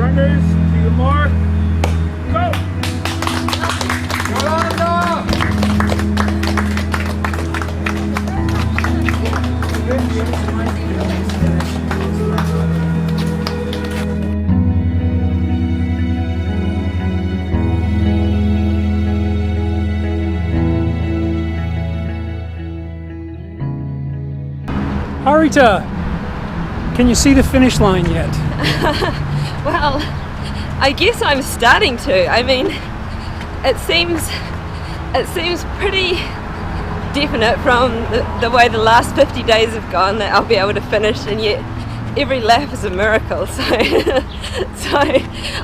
Runners, to your mark. Go! Yolanda! Harita, can you see the finish line yet? Well, I guess I'm starting to. I mean, it seems pretty definite from the way the last 50 days have gone that I'll be able to finish, and yet every lap is a miracle. So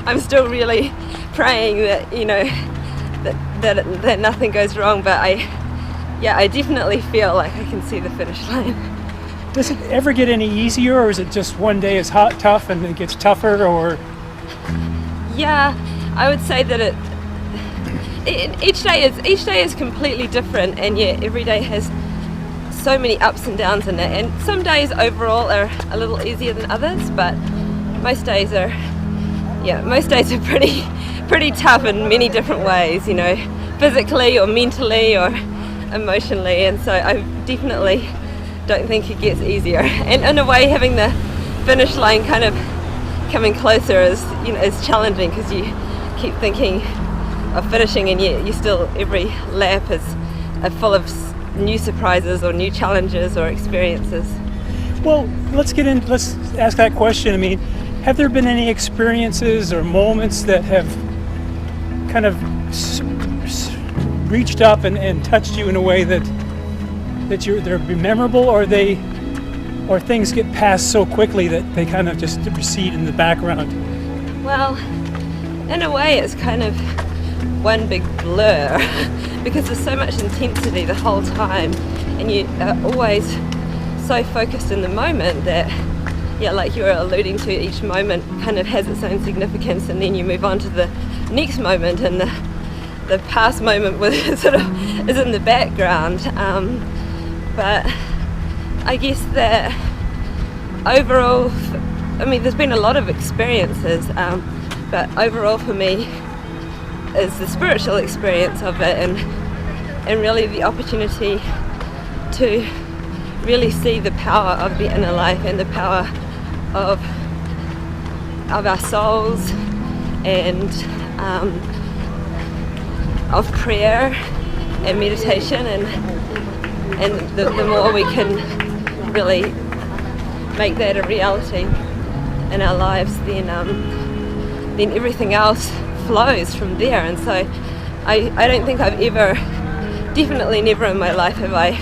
I'm still really praying that, you know, that nothing goes wrong. But I definitely feel like I can see the finish line. Does it ever get any easier, or is it just one day is tough and it gets tougher, or? Yeah, I would say that each day is completely different, and yet every day has so many ups and downs in it. And some days overall are a little easier than others, but most days are pretty tough in many different ways, you know, physically or mentally or emotionally. And so I definitely don't think it gets easier. And in a way, having the finish line kind of coming closer is challenging, because you keep thinking of finishing, and yet you still, every lap is full of new surprises or new challenges or experiences. Well, let's ask that question. I mean, have there been any experiences or moments that have kind of reached up and touched you in a way that they're memorable, or things get passed so quickly that they kind of just recede in the background? Well, in a way it's kind of one big blur because there's so much intensity the whole time, and you are always so focused in the moment that, yeah, like you were alluding to, each moment kind of has its own significance, and then you move on to the next moment, and the past moment sort of is in the background. But I guess that overall, I mean, there's been a lot of experiences, but overall for me is the spiritual experience of it, and really the opportunity to really see the power of the inner life and the power of our souls, and of prayer and meditation, and the more we can really make that a reality in our lives, then everything else flows from there. And so I don't think I've ever, definitely never in my life have I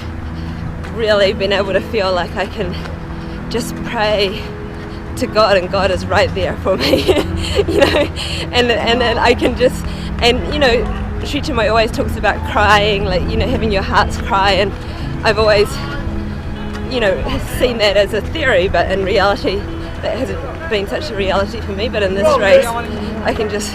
really been able to feel like I can just pray to God and God is right there for me, you know, and I can just, and you know, Chinmoy always talks about crying, like, you know, having your hearts cry, and I've always, you know, seen that as a theory, but in reality that hasn't been such a reality for me. But in this race I can just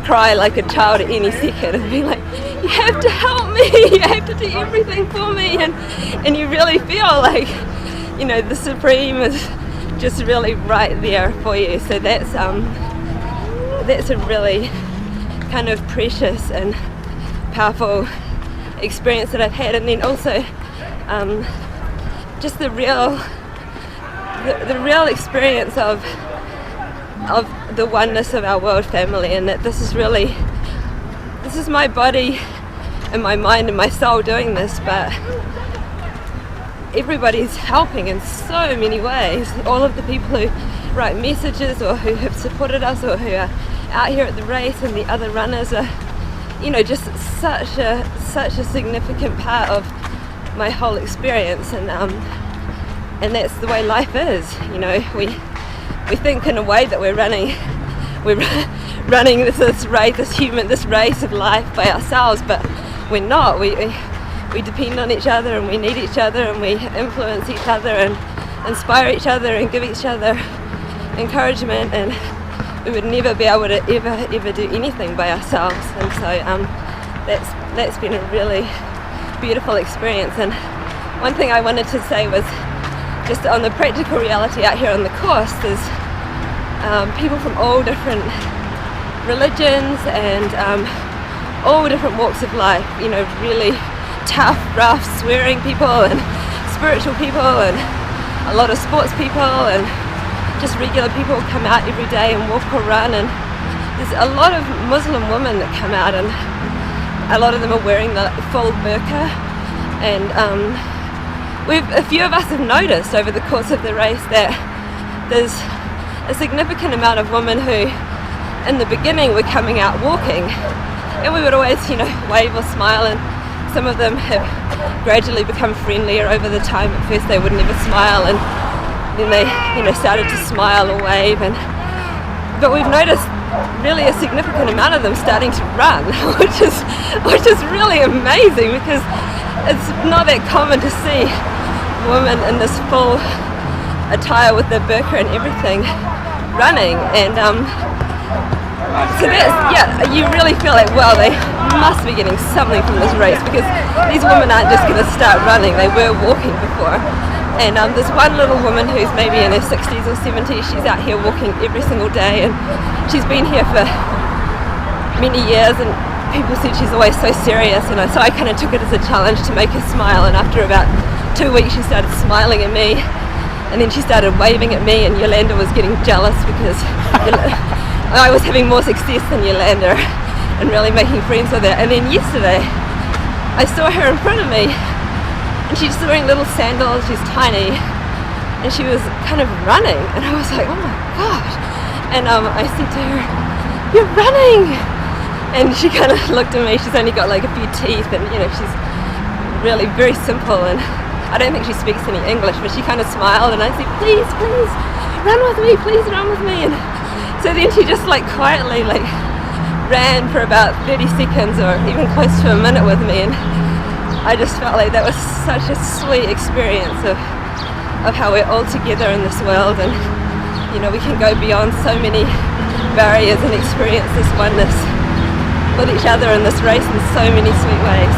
cry like a child at any second and be like, you have to help me, you have to do everything for me, and you really feel like, you know, the Supreme is just really right there for you. So that's a really kind of precious and powerful experience that I've had. And then also just the real experience of the oneness of our world family, and that this is my body and my mind and my soul doing this, but everybody's helping in so many ways. All of the people who write messages or who have supported us or who are out here at the race, and the other runners are, you know, just such a significant part of my whole experience. And that's the way life is. You know, we think in a way that we're running this race of life by ourselves, but we're not. We depend on each other, and we need each other, and we influence each other and inspire each other and give each other encouragement, and we would never be able to ever do anything by ourselves. And so that's been a really beautiful experience. And one thing I wanted to say was just on the practical reality out here on the course is people from all different religions and all different walks of life, you know, really tough, rough, swearing people and spiritual people and a lot of sports people and just regular people come out every day and walk or run, and there's a lot of Muslim women that come out and a lot of them are wearing the full burqa, and a few of us have noticed over the course of the race that there's a significant amount of women who in the beginning were coming out walking, and we would always, you know, wave or smile, and some of them have gradually become friendlier over the time. At first they would never smile, and then they, you know, started to smile or wave, but we've noticed really a significant amount of them starting to run, which is really amazing, because it's not that common to see women in this full attire with their burqa and everything running, and so that's, yeah, you really feel like, well, they must be getting something from this race, because these women aren't just going to start running, they were walking before. And there's one little woman who's maybe in her 60s or 70s, she's out here walking every single day, and she's been here for many years, and people said she's always so serious, and so I kind of took it as a challenge to make her smile, and after about 2 weeks she started smiling at me, and then she started waving at me, and Yolanda was getting jealous because I was having more success than Yolanda and really making friends with her. And then yesterday I saw her in front of me, and she's wearing little sandals, she's tiny, and she was kind of running, and I was like, oh my gosh. And I said to her, you're running, and she kind of looked at me. She's only got like a few teeth, and you know, she's really very simple, and I don't think she speaks any English, but she kind of smiled, and I said, please run with me, please run with me. And so then she just like quietly like ran for about 30 seconds or even close to a minute with me, and I just felt like that was such a sweet experience of how we're all together in this world, and you know, we can go beyond so many barriers and experience this oneness with each other in this race in so many sweet ways.